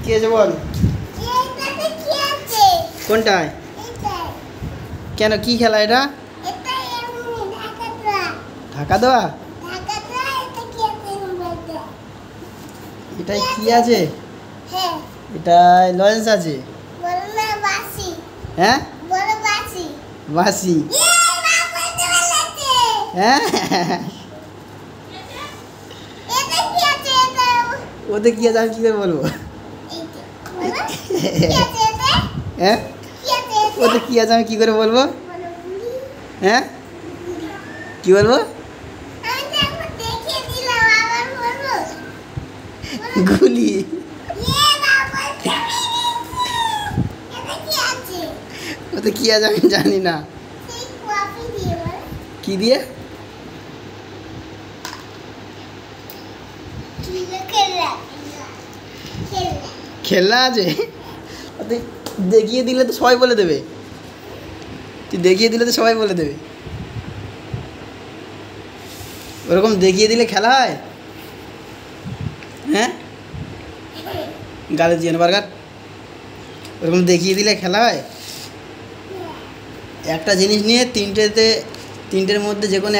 কি আছে বল? কোনটায়? কেন, কি খেলা এটা? ঢাকা দেওয়া। এটাই কি আছে? এটাই লজেন্স আছে। হ্যাঁ, বাসি। হ্যাঁ, ওতে কি আছে আমি কি করে বলবো? হ্যাঁ, ওতে কি আছে আমি কি করে বলবো? হ্যাঁ, কি বলবো? গুলি। ওতে কি আছে আমি জানি না। কি দিয়ে? খেলনা আছে। তুই দেখিয়ে দিলে তো সবাই বলে দেবে। তুই দেখিয়ে দিলে তো সবাই বলে দেবে। ওরকম দেখিয়ে দিলে খেলা হয়? হ্যাঁ, গালে জিয়ান বার্গার ওরকম দেখিয়ে দিলে খেলা হয়? একটা জিনিস নিয়ে তিনটের মধ্যে যে কোনো